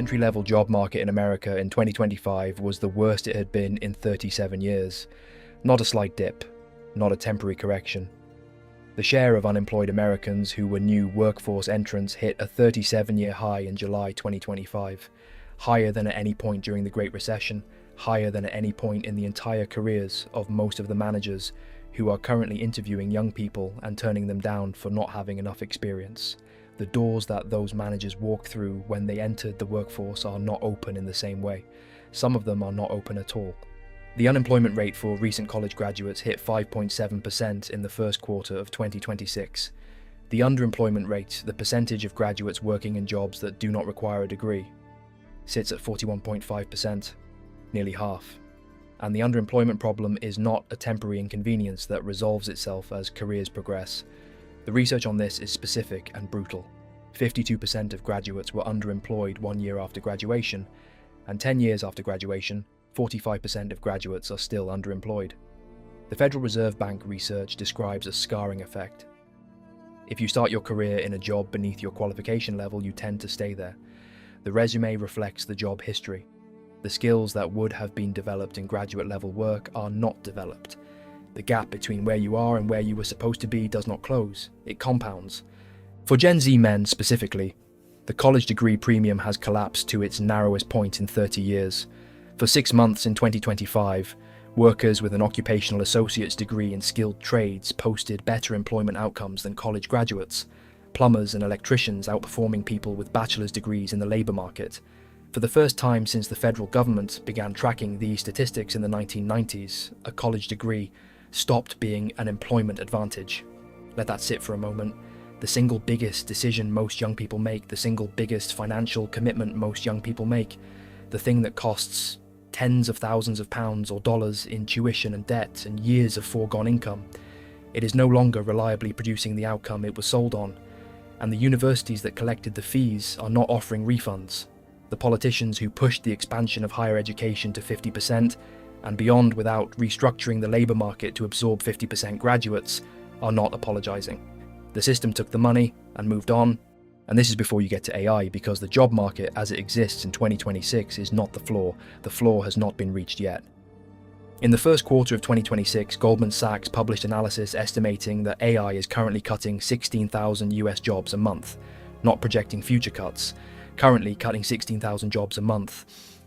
entry-level job market in America in 2025 was the worst it had been in 37 years. Not a slight dip, not a temporary correction. The share of unemployed Americans who were new workforce entrants hit a 37-year high in July 2025, higher than at any point during the Great Recession, higher than at any point in the entire careers of most of the managers who are currently interviewing young people and turning them down for not having enough experience. The doors that those managers walk through when they entered the workforce are not open in the same way. Some of them are not open at all. The unemployment rate for recent college graduates hit 5.7% in the first quarter of 2026. The underemployment rate, the percentage of graduates working in jobs that do not require a degree, sits at 41.5%, nearly half. And the underemployment problem is not a temporary inconvenience that resolves itself as careers progress. The research on this is specific and brutal. 52% of graduates were underemployed 1 year after graduation, and 10 years after graduation, 45% of graduates are still underemployed. The Federal Reserve Bank research describes a scarring effect. If you start your career in a job beneath your qualification level, you tend to stay there. The resume reflects the job history. The skills that would have been developed in graduate level work are not developed. The gap between where you are and where you were supposed to be does not close, it compounds. For Gen Z men specifically, the college degree premium has collapsed to its narrowest point in 30 years. For 6 months in 2025, workers with an occupational associate's degree in skilled trades posted better employment outcomes than college graduates, plumbers and electricians outperforming people with bachelor's degrees in the labour market. For the first time since the federal government began tracking these statistics in the 1990s, a college degree stopped being an employment advantage. Let that sit for a moment. The single biggest decision most young people make, the single biggest financial commitment most young people make, the thing that costs tens of thousands of pounds or dollars in tuition and debt and years of foregone income, it is no longer reliably producing the outcome it was sold on, and the universities that collected the fees are not offering refunds. The politicians who pushed the expansion of higher education to 50% and beyond without restructuring the labour market to absorb 50% graduates are not apologising. The system took the money and moved on, and this is before you get to AI, because the job market as it exists in 2026 is not the floor. The floor has not been reached yet. In the first quarter of 2026, Goldman Sachs published analysis estimating that AI is currently cutting 16,000 US jobs a month, not projecting future cuts, currently cutting 16,000 jobs a month,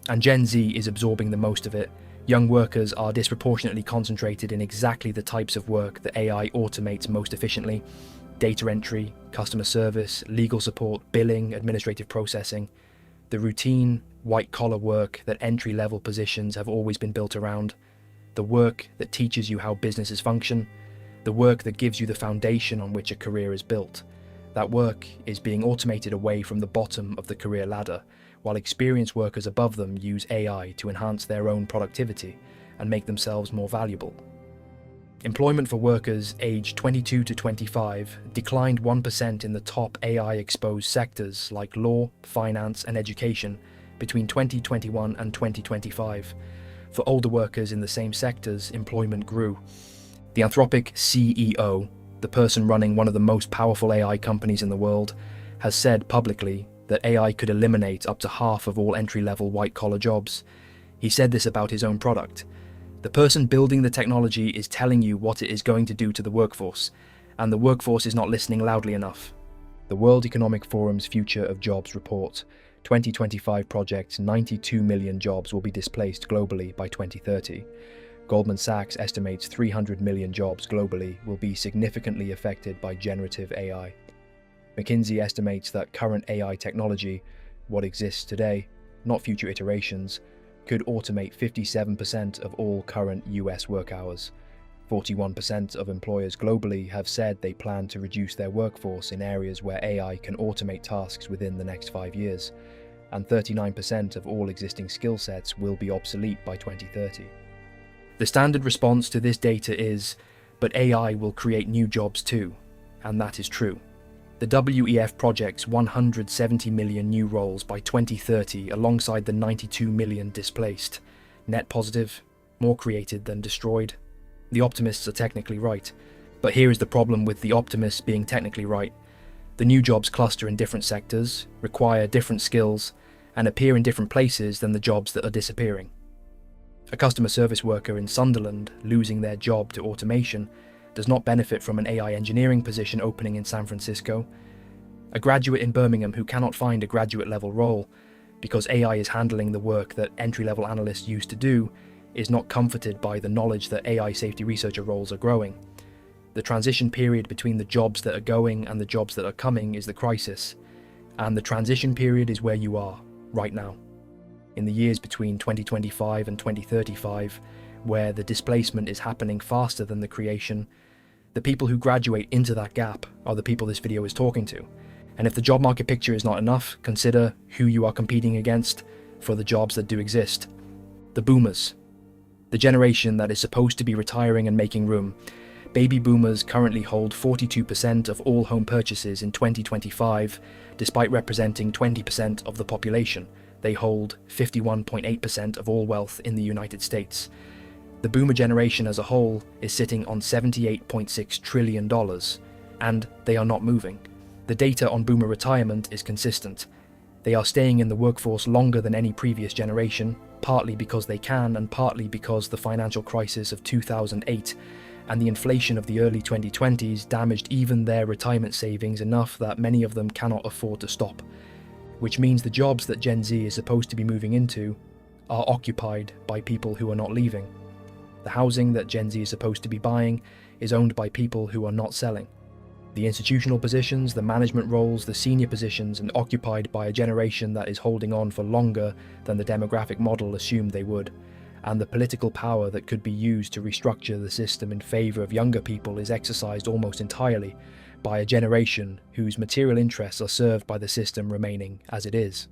and Gen Z is absorbing the most of it. Young workers are disproportionately concentrated in exactly the types of work that AI automates most efficiently: data entry, customer service, legal support, billing, administrative processing. The routine, white-collar work that entry-level positions have always been built around. The work that teaches you how businesses function. The work that gives you the foundation on which a career is built. That work is being automated away from the bottom of the career ladder, while experienced workers above them use AI to enhance their own productivity and make themselves more valuable. Employment for workers aged 22 to 25 declined 1% in the top AI-exposed sectors like law, finance, and education between 2021 and 2025. For older workers in the same sectors, employment grew. The Anthropic CEO, the person running one of the most powerful AI companies in the world, has said publicly that AI could eliminate up to half of all entry-level white-collar jobs. He said this about his own product. The person building the technology is telling you what it is going to do to the workforce, and the workforce is not listening loudly enough. The World Economic Forum's Future of Jobs report 2025 projects 92 million jobs will be displaced globally by 2030. Goldman Sachs estimates 300 million jobs globally will be significantly affected by generative AI. McKinsey estimates that current AI technology, what exists today, not future iterations, could automate 57% of all current US work hours. 41% of employers globally have said they plan to reduce their workforce in areas where AI can automate tasks within the next 5 years, and 39% of all existing skill sets will be obsolete by 2030. The standard response to this data is, but AI will create new jobs too, and that is true. The WEF projects 170 million new roles by 2030 alongside the 92 million displaced. Net positive, more created than destroyed. The optimists are technically right, but here is the problem with the optimists being technically right. The new jobs cluster in different sectors, require different skills, and appear in different places than the jobs that are disappearing. A customer service worker in Sunderland losing their job to automation does not benefit from an AI engineering position opening in San Francisco. A graduate in Birmingham who cannot find a graduate-level role because AI is handling the work that entry-level analysts used to do is not comforted by the knowledge that AI safety researcher roles are growing. The transition period between the jobs that are going and the jobs that are coming is the crisis, and the transition period is where you are, right now. In the years between 2025 and 2035, where the displacement is happening faster than the creation, the people who graduate into that gap are the people this video is talking to. And if the job market picture is not enough, consider who you are competing against for the jobs that do exist. The boomers. The generation that is supposed to be retiring and making room. Baby boomers currently hold 42% of all home purchases in 2025, despite representing 20% of the population. They hold 51.8% of all wealth in the United States. The boomer generation as a whole is sitting on $78.6 trillion, and they are not moving. The data on boomer retirement is consistent. They are staying in the workforce longer than any previous generation, partly because they can and partly because the financial crisis of 2008 and the inflation of the early 2020s damaged even their retirement savings enough that many of them cannot afford to stop. Which means the jobs that Gen Z is supposed to be moving into are occupied by people who are not leaving. The housing that Gen Z is supposed to be buying is owned by people who are not selling. The institutional positions, the management roles, the senior positions are occupied by a generation that is holding on for longer than the demographic model assumed they would. And the political power that could be used to restructure the system in favour of younger people is exercised almost entirely by a generation whose material interests are served by the system remaining as it is.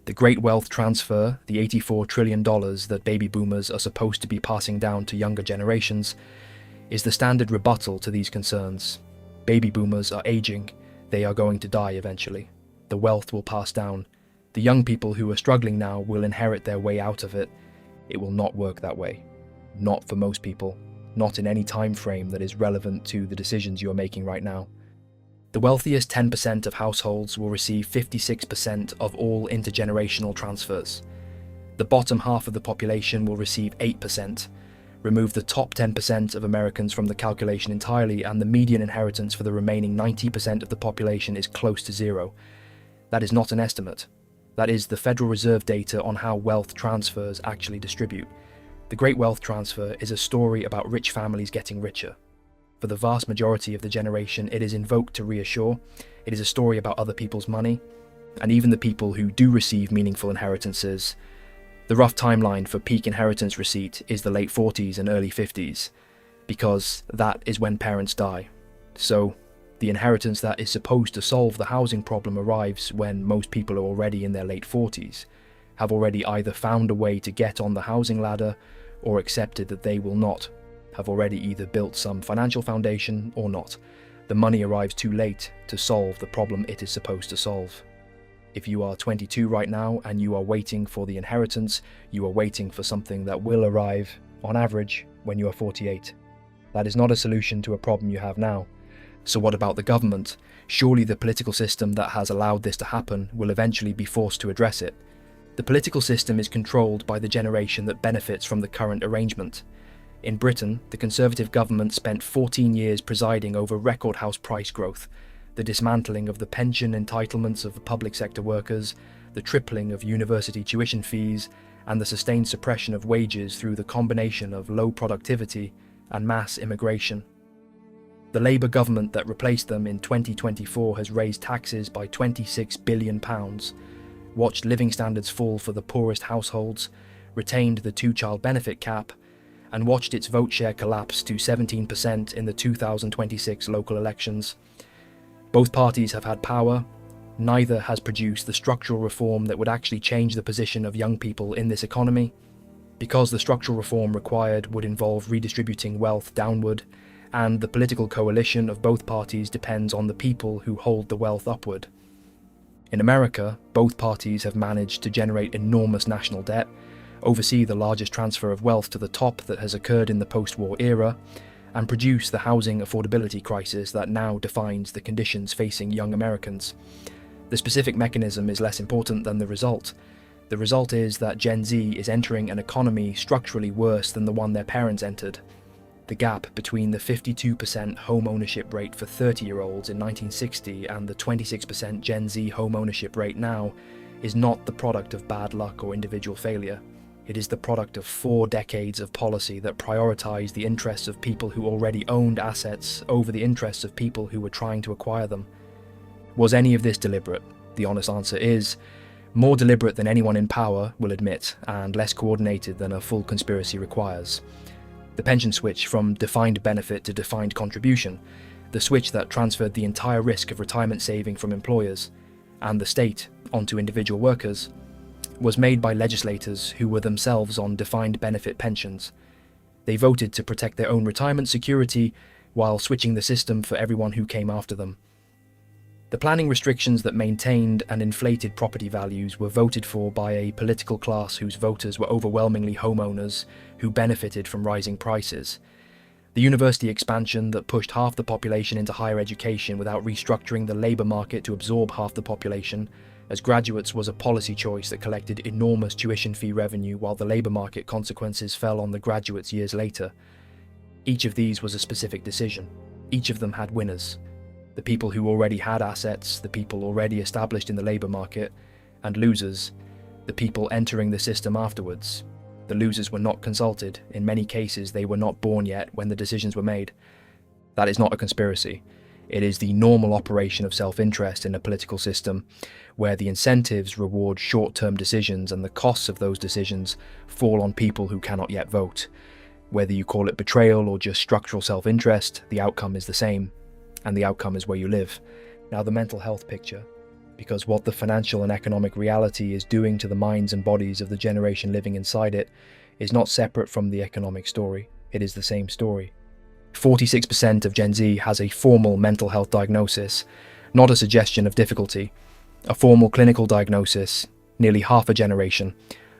The great wealth transfer, the $84 trillion that baby boomers are supposed to be passing down to younger generations, is the standard rebuttal to these concerns. Baby boomers are aging, they are going to die eventually. The wealth will pass down. The young people who are struggling now will inherit their way out of it. It will not work that way. Not for most people. Not in any time frame that is relevant to the decisions you are making right now. The wealthiest 10% of households will receive 56% of all intergenerational transfers. The bottom half of the population will receive 8%. Remove the top 10% of Americans from the calculation entirely, and the median inheritance for the remaining 90% of the population is close to zero. That is not an estimate. That is the Federal Reserve data on how wealth transfers actually distribute. The Great Wealth Transfer is a story about rich families getting richer. For the vast majority of the generation, it is invoked to reassure. It is a story about other people's money, and even the people who do receive meaningful inheritances. The rough timeline for peak inheritance receipt is the late 40s and early 50s, because that is when parents die. So, the inheritance that is supposed to solve the housing problem arrives when most people are already in their late 40s, have already either found a way to get on the housing ladder or accepted that they will not, have already either built some financial foundation or not. The money arrives too late to solve the problem it is supposed to solve. If you are 22 right now and you are waiting for the inheritance, you are waiting for something that will arrive, on average, when you are 48. That is not a solution to a problem you have now. So what about the government? Surely the political system that has allowed this to happen will eventually be forced to address it. The political system is controlled by the generation that benefits from the current arrangement. In Britain, the Conservative government spent 14 years presiding over record house price growth, the dismantling of the pension entitlements of public sector workers, the tripling of university tuition fees, and the sustained suppression of wages through the combination of low productivity and mass immigration. The Labour government that replaced them in 2024 has raised taxes by £26 billion, watched living standards fall for the poorest households, retained the two-child benefit cap, and watched its vote share collapse to 17% in the 2026 local elections. Both parties have had power. Neither has produced the structural reform that would actually change the position of young people in this economy, because the structural reform required would involve redistributing wealth downward, and the political coalition of both parties depends on the people who hold the wealth upward. In America, both parties have managed to generate enormous national debt, oversee the largest transfer of wealth to the top that has occurred in the post-war era, and produce the housing affordability crisis that now defines the conditions facing young Americans. The specific mechanism is less important than the result. The result is that Gen Z is entering an economy structurally worse than the one their parents entered. The gap between the 52% home ownership rate for 30-year-olds in 1960 and the 26% Gen Z home ownership rate now is not the product of bad luck or individual failure. It is the product of 4 decades of policy that prioritized the interests of people who already owned assets over the interests of people who were trying to acquire them. Was any of this deliberate? The honest answer is more deliberate than anyone in power will admit, and less coordinated than a full conspiracy requires. The pension switch from defined benefit to defined contribution, the switch that transferred the entire risk of retirement saving from employers and the state onto individual workers, was made by legislators who were themselves on defined benefit pensions. They voted to protect their own retirement security while switching the system for everyone who came after them. The planning restrictions that maintained and inflated property values were voted for by a political class whose voters were overwhelmingly homeowners who benefited from rising prices. The university expansion that pushed half the population into higher education without restructuring the labour market to absorb half the population as graduates was a policy choice that collected enormous tuition fee revenue while the labour market consequences fell on the graduates years later. Each of these was a specific decision. Each of them had winners. The people who already had assets, the people already established in the labour market, and losers, the people entering the system afterwards. The losers were not consulted. In many cases, they were not born yet when the decisions were made. That is not a conspiracy. It is the normal operation of self-interest in a political system where the incentives reward short-term decisions and the costs of those decisions fall on people who cannot yet vote. Whether you call it betrayal or just structural self-interest, the outcome is the same. And the outcome is where you live. Now the mental health picture, because what the financial and economic reality is doing to the minds and bodies of the generation living inside it is not separate from the economic story. It is the same story. 46% of Gen Z has a formal mental health diagnosis, not a suggestion of difficulty. A formal clinical diagnosis, nearly half a generation.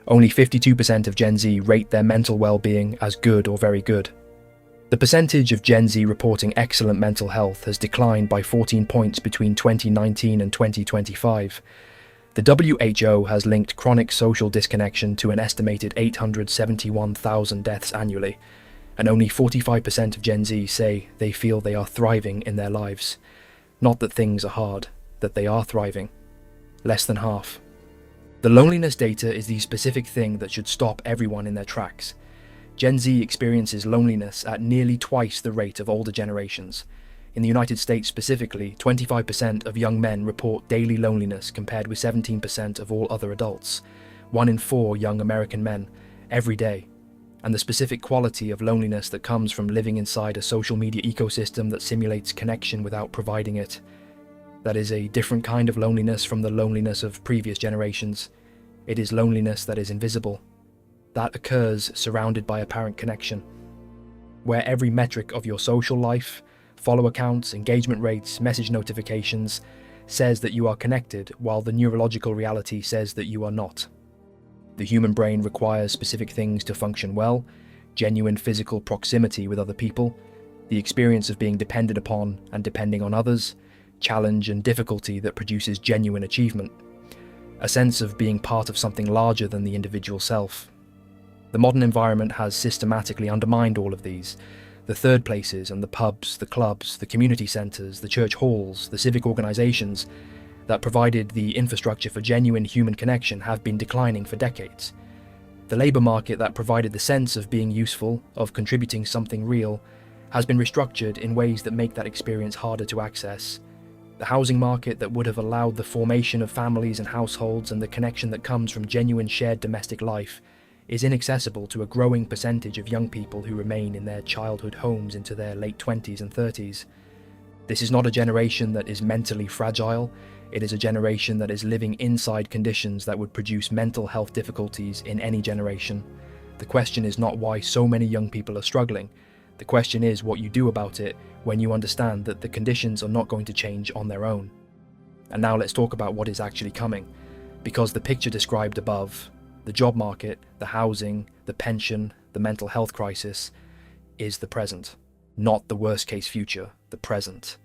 Only 52% of Gen Z rate their mental well-being as good or very good. The percentage of Gen Z reporting excellent mental health has declined by 14 points between 2019 and 2025. The WHO has linked chronic social disconnection to an estimated 871,000 deaths annually, and only 45% of Gen Z say they feel they are thriving in their lives. Not that things are hard, that they are thriving. Less than half. The loneliness data is the specific thing that should stop everyone in their tracks. Gen Z experiences loneliness at nearly twice the rate of older generations. In the United States specifically, 25% of young men report daily loneliness compared with 17% of all other adults. 1 in 4 young American men, every day. And the specific quality of loneliness that comes from living inside a social media ecosystem that simulates connection without providing it. That is a different kind of loneliness from the loneliness of previous generations. It is loneliness that is invisible. That occurs surrounded by apparent connection, where every metric of your social life, follower counts, engagement rates, message notifications, says that you are connected, while the neurological reality says that you are not. The human brain requires specific things to function well: genuine physical proximity with other people, the experience of being depended upon and depending on others, challenge and difficulty that produces genuine achievement, a sense of being part of something larger than the individual self. The modern environment has systematically undermined all of these. The third places and the pubs, the clubs, the community centres, the church halls, the civic organisations that provided the infrastructure for genuine human connection have been declining for decades. The labour market that provided the sense of being useful, of contributing something real, has been restructured in ways that make that experience harder to access. The housing market that would have allowed the formation of families and households and the connection that comes from genuine shared domestic life is inaccessible to a growing percentage of young people who remain in their childhood homes into their late 20s and 30s. This is not a generation that is mentally fragile. It is a generation that is living inside conditions that would produce mental health difficulties in any generation. The question is not why so many young people are struggling. The question is what you do about it when you understand that the conditions are not going to change on their own. And now let's talk about what is actually coming, because the picture described above, the job market, the housing, the pension, the mental health crisis, is the present. Not the worst case future, the present.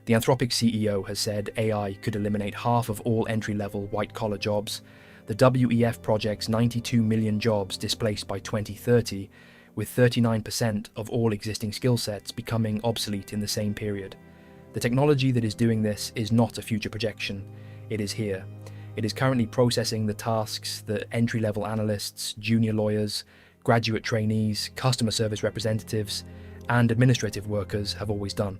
The Anthropic CEO has said AI could eliminate half of all entry-level white-collar jobs. The WEF projects 92 million jobs displaced by 2030, with 39% of all existing skill sets becoming obsolete in the same period. The technology that is doing this is not a future projection, it is here. It is currently processing the tasks that entry-level analysts, junior lawyers, graduate trainees, customer service representatives, and administrative workers have always done.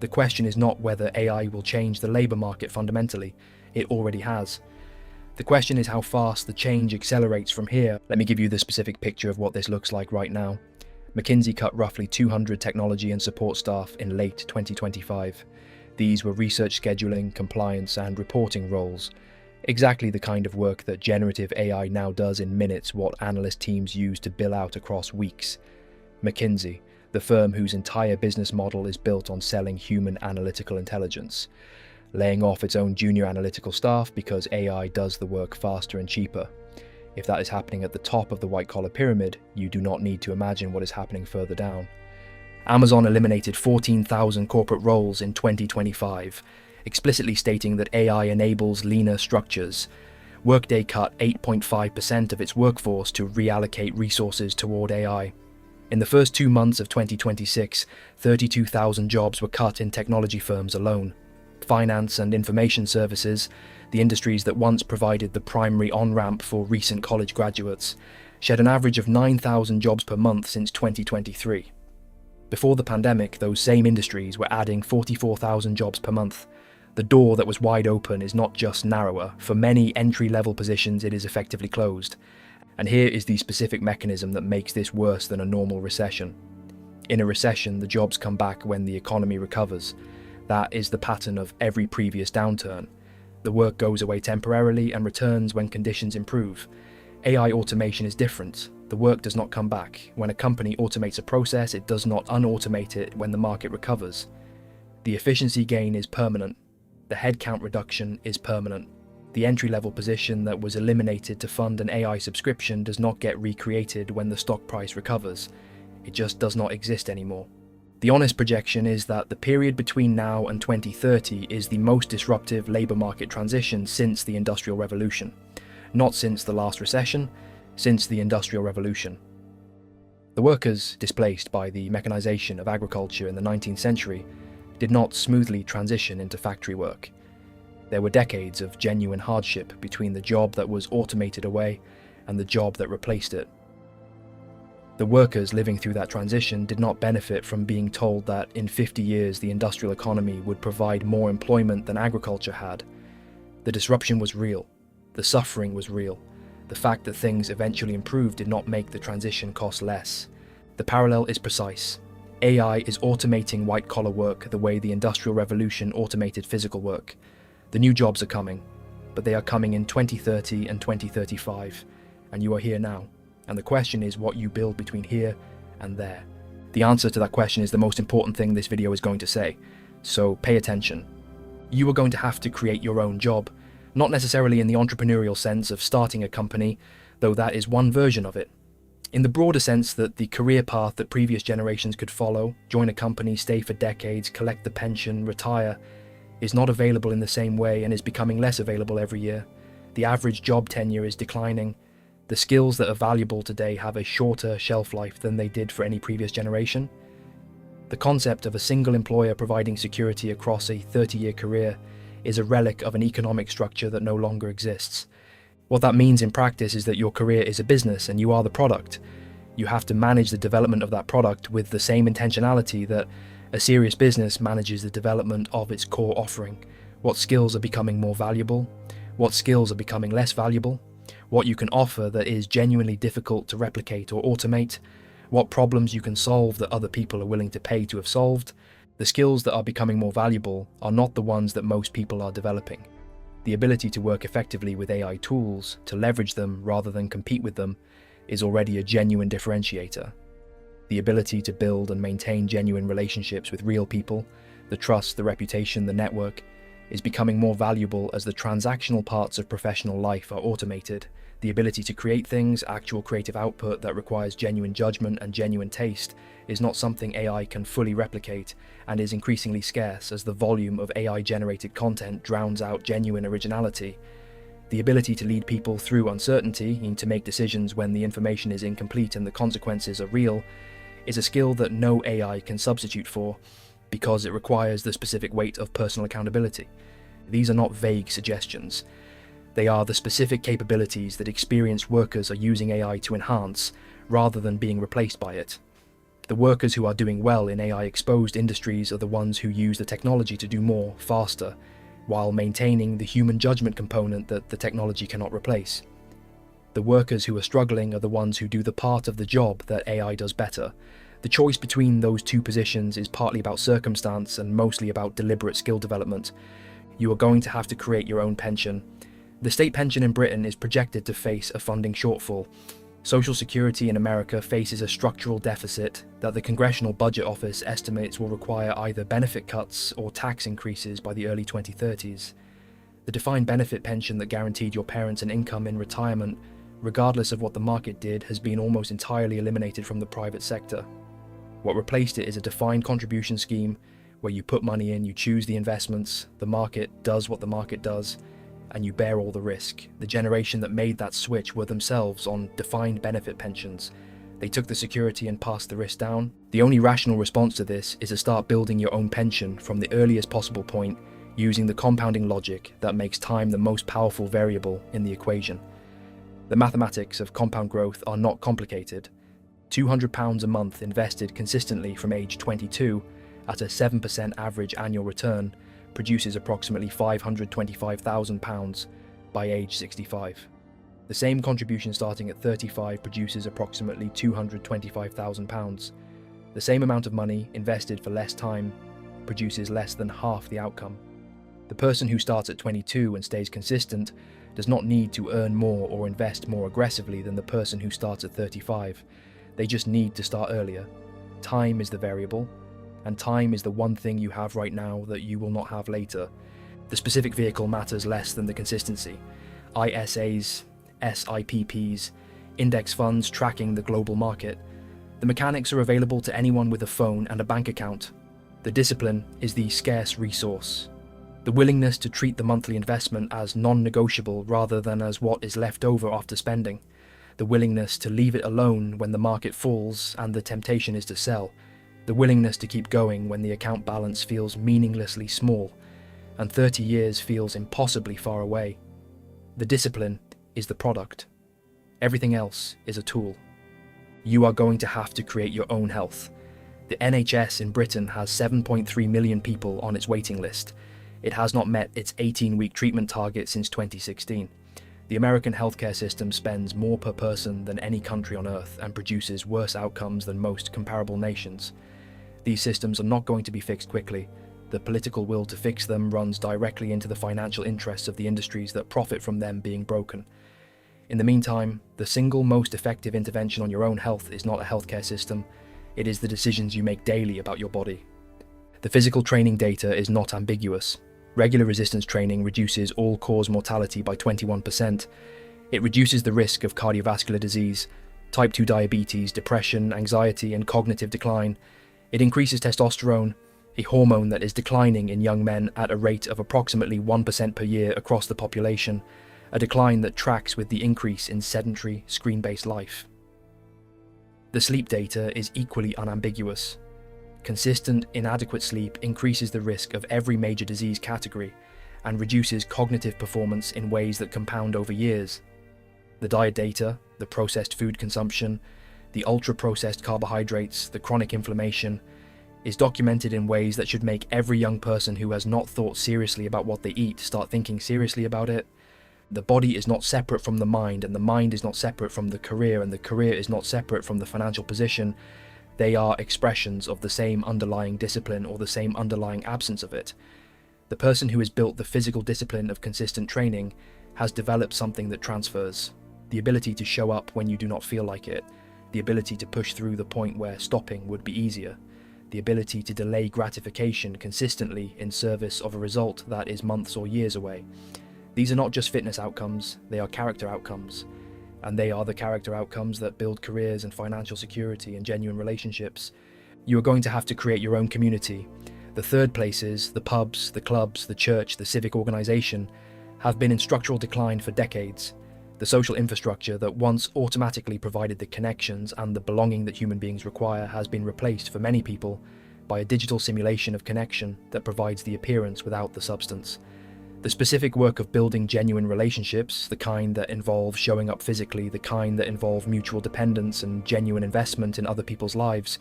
The question is not whether AI will change the labour market fundamentally, it already has. The question is how fast the change accelerates from here. Let me give you the specific picture of what this looks like right now. McKinsey cut roughly 200 technology and support staff in late 2025. These were research scheduling, compliance, and reporting roles. Exactly the kind of work that generative AI now does in minutes what analyst teams use to bill out across weeks. McKinsey, the firm whose entire business model is built on selling human analytical intelligence, laying off its own junior analytical staff because AI does the work faster and cheaper. If that is happening at the top of the white-collar pyramid, you do not need to imagine what is happening further down. Amazon eliminated 14,000 corporate roles in 2025, explicitly stating that AI enables leaner structures. Workday cut 8.5% of its workforce to reallocate resources toward AI. In the first 2 months of 2026, 32,000 jobs were cut in technology firms alone. Finance and information services, the industries that once provided the primary on-ramp for recent college graduates, shed an average of 9,000 jobs per month since 2023. Before the pandemic, those same industries were adding 44,000 jobs per month. The door that was wide open is not just narrower. For many entry-level positions, it is effectively closed. And here is the specific mechanism that makes this worse than a normal recession. In a recession, the jobs come back when the economy recovers. That is the pattern of every previous downturn. The work goes away temporarily and returns when conditions improve. AI automation is different. The work does not come back. When a company automates a process, it does not unautomate it when the market recovers. The efficiency gain is permanent. The headcount reduction is permanent. The entry-level position that was eliminated to fund an AI subscription does not get recreated when the stock price recovers. It just does not exist anymore. The honest projection is that the period between now and 2030 is the most disruptive labour market transition since the Industrial Revolution. Not since the last recession, since the Industrial Revolution. The workers displaced by the mechanisation of agriculture in the 19th century did not smoothly transition into factory work. There were decades of genuine hardship between the job that was automated away and the job that replaced it. The workers living through that transition did not benefit from being told that in 50 years the industrial economy would provide more employment than agriculture had. The disruption was real. The suffering was real. The fact that things eventually improved did not make the transition cost less. The parallel is precise. AI is automating white-collar work the way the Industrial Revolution automated physical work. The new jobs are coming, but they are coming in 2030 and 2035, and you are here now. And the question is what you build between here and there. The answer to that question is the most important thing this video is going to say, so pay attention. You are going to have to create your own job, not necessarily in the entrepreneurial sense of starting a company, though that is one version of it. In the broader sense that the career path that previous generations could follow, join a company, stay for decades, collect the pension, retire, is not available in the same way and is becoming less available every year. The average job tenure is declining. The skills that are valuable today have a shorter shelf life than they did for any previous generation. The concept of a single employer providing security across a 30-year career is a relic of an economic structure that no longer exists. What that means in practice is that your career is a business and you are the product. You have to manage the development of that product with the same intentionality that a serious business manages the development of its core offering. What skills are becoming more valuable? What skills are becoming less valuable? What you can offer that is genuinely difficult to replicate or automate? What problems you can solve that other people are willing to pay to have solved? The skills that are becoming more valuable are not the ones that most people are developing. The ability to work effectively with AI tools, to leverage them rather than compete with them, is already a genuine differentiator. The ability to build and maintain genuine relationships with real people, the trust, the reputation, the network, is becoming more valuable as the transactional parts of professional life are automated. The ability to create things, actual creative output that requires genuine judgment and genuine taste, is not something AI can fully replicate and is increasingly scarce as the volume of AI-generated content drowns out genuine originality. The ability to lead people through uncertainty and to make decisions when the information is incomplete and the consequences are real is a skill that no AI can substitute for because it requires the specific weight of personal accountability. These are not vague suggestions. They are the specific capabilities that experienced workers are using AI to enhance, rather than being replaced by it. The workers who are doing well in AI-exposed industries are the ones who use the technology to do more, faster, while maintaining the human judgment component that the technology cannot replace. The workers who are struggling are the ones who do the part of the job that AI does better. The choice between those two positions is partly about circumstance and mostly about deliberate skill development. You are going to have to create your own pension. The state pension in Britain is projected to face a funding shortfall. Social Security in America faces a structural deficit that the Congressional Budget Office estimates will require either benefit cuts or tax increases by the early 2030s. The defined benefit pension that guaranteed your parents an income in retirement, regardless of what the market did, has been almost entirely eliminated from the private sector. What replaced it is a defined contribution scheme where you put money in, you choose the investments, the market does what the market does, and you bear all the risk. The generation that made that switch were themselves on defined benefit pensions. They took the security and passed the risk down. The only rational response to this is to start building your own pension from the earliest possible point, using the compounding logic that makes time the most powerful variable in the equation. The mathematics of compound growth are not complicated. £200 a month invested consistently from age 22 at a 7% average annual return produces approximately £525,000 by age 65. The same contribution starting at 35 produces approximately £225,000. The same amount of money invested for less time produces less than half the outcome. The person who starts at 22 and stays consistent does not need to earn more or invest more aggressively than the person who starts at 35. They just need to start earlier. Time is the variable, and time is the one thing you have right now that you will not have later. The specific vehicle matters less than the consistency. ISAs, SIPPs, index funds tracking the global market. The mechanics are available to anyone with a phone and a bank account. The discipline is the scarce resource. The willingness to treat the monthly investment as non-negotiable rather than as what is left over after spending. The willingness to leave it alone when the market falls and the temptation is to sell. The willingness to keep going when the account balance feels meaninglessly small and 30 years feels impossibly far away. The discipline is the product. Everything else is a tool. You are going to have to create your own health. The NHS in Britain has 7.3 million people on its waiting list. It has not met its 18-week treatment target since 2016. The American healthcare system spends more per person than any country on earth and produces worse outcomes than most comparable nations. These systems are not going to be fixed quickly. The political will to fix them runs directly into the financial interests of the industries that profit from them being broken. In the meantime, the single most effective intervention on your own health is not a healthcare system. It is the decisions you make daily about your body. The physical training data is not ambiguous. Regular resistance training reduces all-cause mortality by 21%. It reduces the risk of cardiovascular disease, type 2 diabetes, depression, anxiety, and cognitive decline. It increases testosterone, a hormone that is declining in young men at a rate of approximately 1% per year across the population, a decline that tracks with the increase in sedentary, screen-based life. The sleep data is equally unambiguous. Consistent, inadequate sleep increases the risk of every major disease category and reduces cognitive performance in ways that compound over years. The diet data, the processed food consumption, the ultra-processed carbohydrates, the chronic inflammation, is documented in ways that should make every young person who has not thought seriously about what they eat start thinking seriously about it. The body is not separate from the mind, and the mind is not separate from the career, and the career is not separate from the financial position. They are expressions of the same underlying discipline or the same underlying absence of it. The person who has built the physical discipline of consistent training has developed something that transfers. The ability to show up when you do not feel like it. The ability to push through the point where stopping would be easier. The ability to delay gratification consistently in service of a result that is months or years away. These are not just fitness outcomes, they are character outcomes. and they are the character outcomes that build careers and financial security and genuine relationships, you are going to have to create your own community. The third places, the pubs, the clubs, the church, the civic organisation, have been in structural decline for decades. The social infrastructure that once automatically provided the connections and the belonging that human beings require has been replaced for many people by a digital simulation of connection that provides the appearance without the substance. The specific work of building genuine relationships, the kind that involve showing up physically, the kind that involve mutual dependence and genuine investment in other people's lives,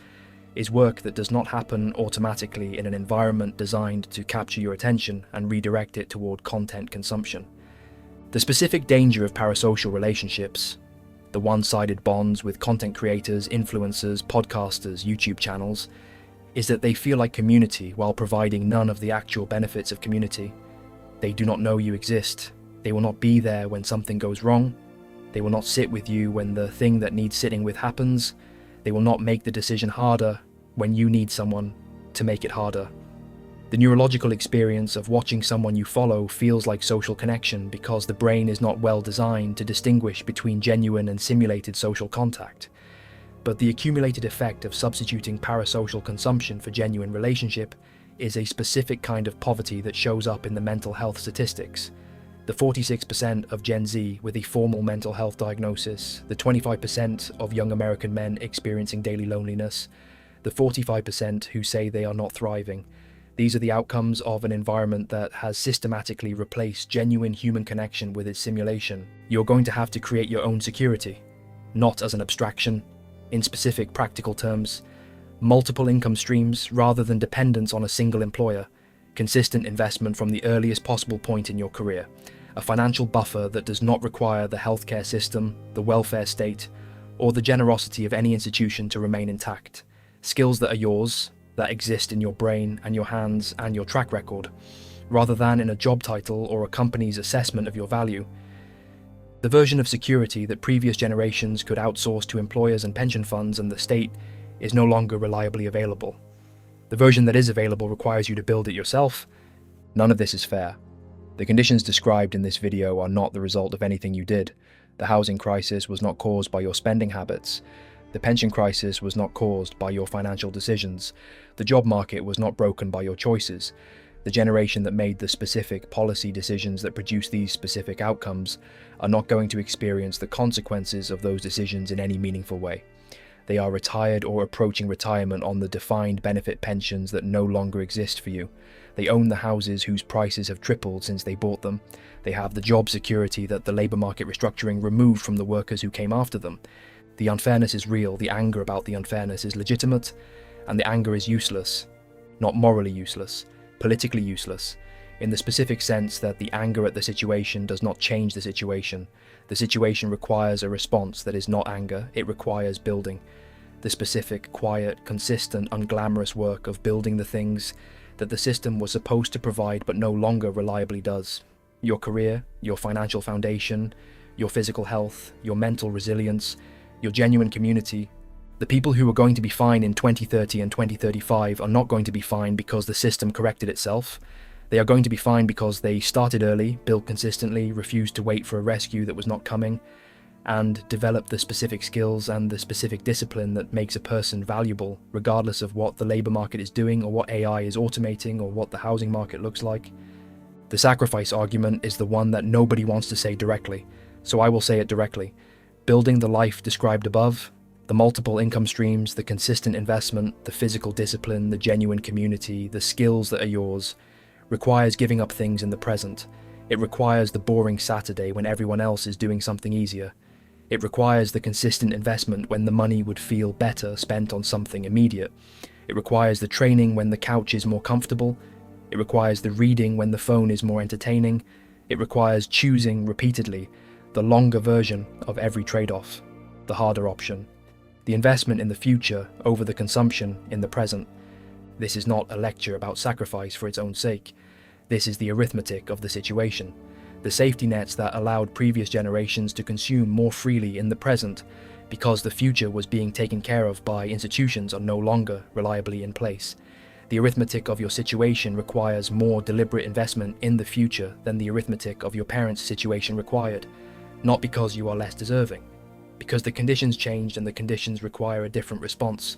is work that does not happen automatically in an environment designed to capture your attention and redirect it toward content consumption. The specific danger of parasocial relationships, the one-sided bonds with content creators, influencers, podcasters, YouTube channels, is that they feel like community while providing none of the actual benefits of community. They do not know you exist. They will not be there when something goes wrong. They will not sit with you when the thing that needs sitting with happens. They will not make the decision harder when you need someone to make it harder. The neurological experience of watching someone you follow feels like social connection because the brain is not well designed to distinguish between genuine and simulated social contact. But the accumulated effect of substituting parasocial consumption for genuine relationship is a specific kind of poverty that shows up in the mental health statistics. The 46% of Gen Z with a formal mental health diagnosis, the 25% of young American men experiencing daily loneliness, the 45% who say they are not thriving. These are the outcomes of an environment that has systematically replaced genuine human connection with its simulation. You're going to have to create your own security, not as an abstraction, in specific practical terms, multiple income streams rather than dependence on a single employer, consistent investment from the earliest possible point in your career, a financial buffer that does not require the healthcare system, the welfare state, or the generosity of any institution to remain intact, skills that are yours, that exist in your brain and your hands and your track record, rather than in a job title or a company's assessment of your value. The version of security that previous generations could outsource to employers and pension funds and the state is no longer reliably available. The version that is available requires you to build it yourself. None of this is fair. The conditions described in this video are not the result of anything you did. The housing crisis was not caused by your spending habits. The pension crisis was not caused by your financial decisions. The job market was not broken by your choices. The generation that made the specific policy decisions that produce these specific outcomes are not going to experience the consequences of those decisions in any meaningful way. They are retired or approaching retirement on the defined benefit pensions that no longer exist for you. They own the houses whose prices have tripled since they bought them. They have the job security that the labour market restructuring removed from the workers who came after them. The unfairness is real, the anger about the unfairness is legitimate, and the anger is useless. Not morally useless, politically useless, in the specific sense that the anger at the situation does not change the situation. The situation requires a response that is not anger, it requires building. The specific, quiet, consistent, unglamorous work of building the things that the system was supposed to provide but no longer reliably does. Your career, your financial foundation, your physical health, your mental resilience, your genuine community. The people who are going to be fine in 2030 and 2035 are not going to be fine because the system corrected itself. They are going to be fine because they started early, built consistently, refused to wait for a rescue that was not coming, and developed the specific skills and the specific discipline that makes a person valuable, regardless of what the labour market is doing or what AI is automating or what the housing market looks like. The sacrifice argument is the one that nobody wants to say directly, so I will say it directly. Building the life described above, the multiple income streams, the consistent investment, the physical discipline, the genuine community, the skills that are yours, requires giving up things in the present. It requires the boring Saturday when everyone else is doing something easier. It requires the consistent investment when the money would feel better spent on something immediate. It requires the training when the couch is more comfortable. It requires the reading when the phone is more entertaining. It requires choosing repeatedly the longer version of every trade-off, the harder option. The investment in the future over the consumption in the present. This is not a lecture about sacrifice for its own sake. This is the arithmetic of the situation. The safety nets that allowed previous generations to consume more freely in the present because the future was being taken care of by institutions are no longer reliably in place. The arithmetic of your situation requires more deliberate investment in the future than the arithmetic of your parents' situation required, not because you are less deserving, because the conditions changed and the conditions require a different response.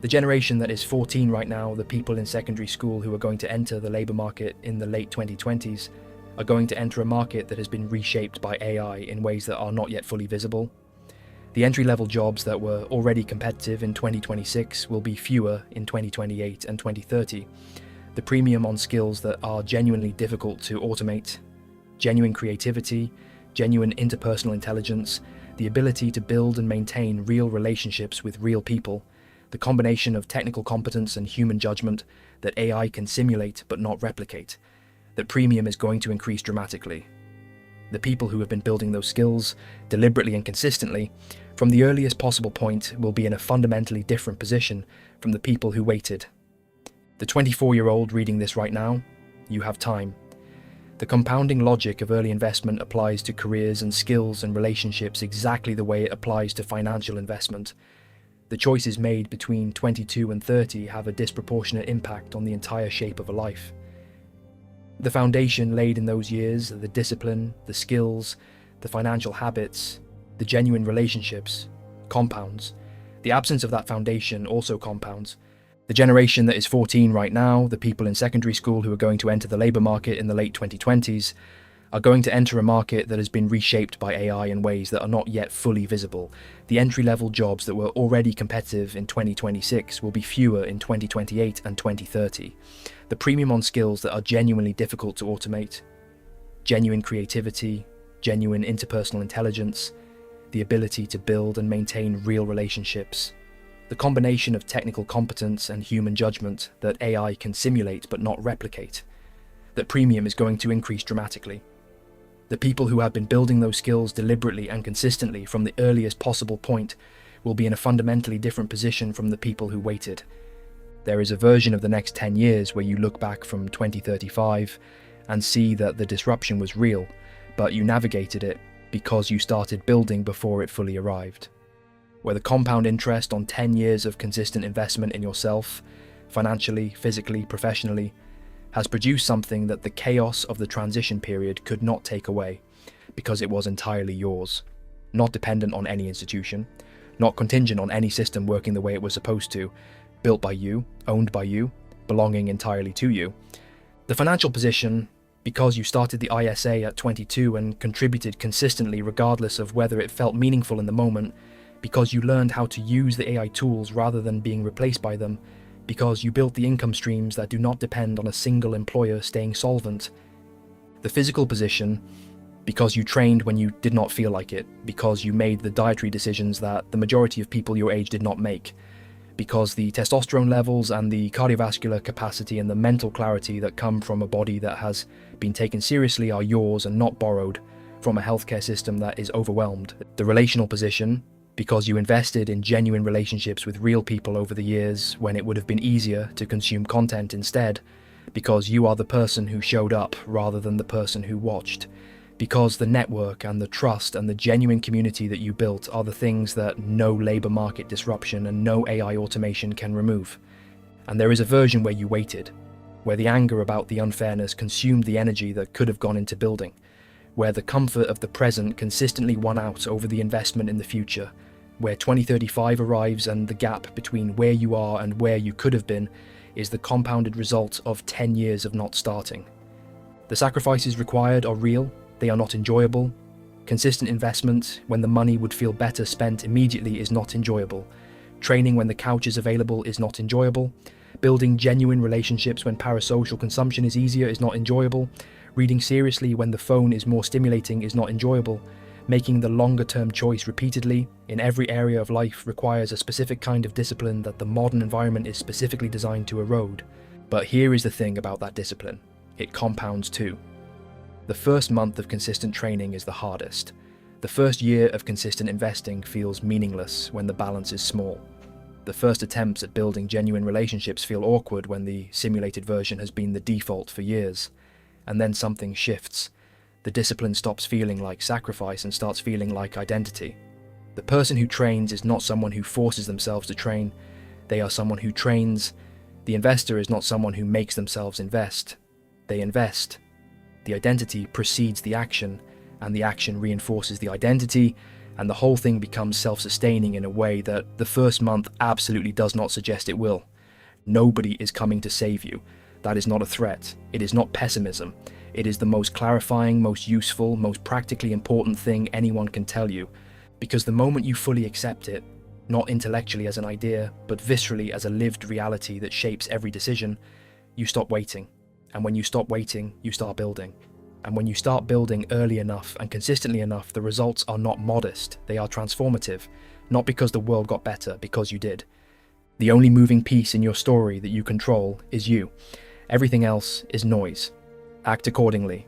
The generation that is 14 right now, the people in secondary school who are going to enter the labour market in the late 2020s, are going to enter a market that has been reshaped by AI in ways that are not yet fully visible. The entry-level jobs that were already competitive in 2026 will be fewer in 2028 and 2030. The premium on skills that are genuinely difficult to automate, genuine creativity, genuine interpersonal intelligence, the ability to build and maintain real relationships with real people, the combination of technical competence and human judgment that AI can simulate but not replicate, that premium is going to increase dramatically. The people who have been building those skills, deliberately and consistently, from the earliest possible point will be in a fundamentally different position from the people who waited. The 24-year-old reading this right now, you have time. The compounding logic of early investment applies to careers and skills and relationships exactly the way it applies to financial investment. The choices made between 22 and 30 have a disproportionate impact on the entire shape of a life. The foundation laid in those years, the discipline, the skills, the financial habits, the genuine relationships, compounds. The absence of that foundation also compounds. The generation that is 14 right now, the people in secondary school who are going to enter the labour market in the late 2020s, are going to enter a market that has been reshaped by AI in ways that are not yet fully visible. The entry-level jobs that were already competitive in 2026 will be fewer in 2028 and 2030. The premium on skills that are genuinely difficult to automate, genuine creativity, genuine interpersonal intelligence, the ability to build and maintain real relationships, the combination of technical competence and human judgment that AI can simulate but not replicate, that premium is going to increase dramatically. The people who have been building those skills deliberately and consistently from the earliest possible point will be in a fundamentally different position from the people who waited. There is a version of the next 10 years where you look back from 2035 and see that the disruption was real, but you navigated it because you started building before it fully arrived. Where the compound interest on 10 years of consistent investment in yourself, financially, physically, professionally, has produced something that the chaos of the transition period could not take away, because it was entirely yours, not dependent on any institution, not contingent on any system working the way it was supposed to, built by you, owned by you, belonging entirely to you. The financial position, because you started the ISA at 22 and contributed consistently regardless of whether it felt meaningful in the moment, because you learned how to use the AI tools rather than being replaced by them, because you built the income streams that do not depend on a single employer staying solvent. The physical position, because you trained when you did not feel like it, because you made the dietary decisions that the majority of people your age did not make, because the testosterone levels and the cardiovascular capacity and the mental clarity that come from a body that has been taken seriously are yours and not borrowed from a healthcare system that is overwhelmed. The relational position, because you invested in genuine relationships with real people over the years when it would have been easier to consume content instead, because you are the person who showed up rather than the person who watched, because the network and the trust and the genuine community that you built are the things that no labour market disruption and no AI automation can remove. And there is a version where you waited, where the anger about the unfairness consumed the energy that could have gone into building, where the comfort of the present consistently won out over the investment in the future, where 2035 arrives and the gap between where you are and where you could have been is the compounded result of 10 years of not starting. The sacrifices required are real, they are not enjoyable. Consistent investment when the money would feel better spent immediately is not enjoyable. Training when the couch is available is not enjoyable. Building genuine relationships when parasocial consumption is easier is not enjoyable. Reading seriously when the phone is more stimulating is not enjoyable. Making the longer-term choice repeatedly in every area of life requires a specific kind of discipline that the modern environment is specifically designed to erode. But here is the thing about that discipline. It compounds too. The first month of consistent training is the hardest. The first year of consistent investing feels meaningless when the balance is small. The first attempts at building genuine relationships feel awkward when the simulated version has been the default for years. And then something shifts. The discipline stops feeling like sacrifice and starts feeling like identity. The person who trains is not someone who forces themselves to train. They are someone who trains. The investor is not someone who makes themselves invest. They invest. The identity precedes the action, and the action reinforces the identity, and the whole thing becomes self-sustaining in a way that the first month absolutely does not suggest it will. Nobody is coming to save you. That is not a threat. It is not pessimism. It is the most clarifying, most useful, most practically important thing anyone can tell you. Because the moment you fully accept it, not intellectually as an idea, but viscerally as a lived reality that shapes every decision, you stop waiting. And when you stop waiting, you start building. And when you start building early enough and consistently enough, the results are not modest, they are transformative. Not because the world got better, because you did. The only moving piece in your story that you control is you. Everything else is noise. Act accordingly,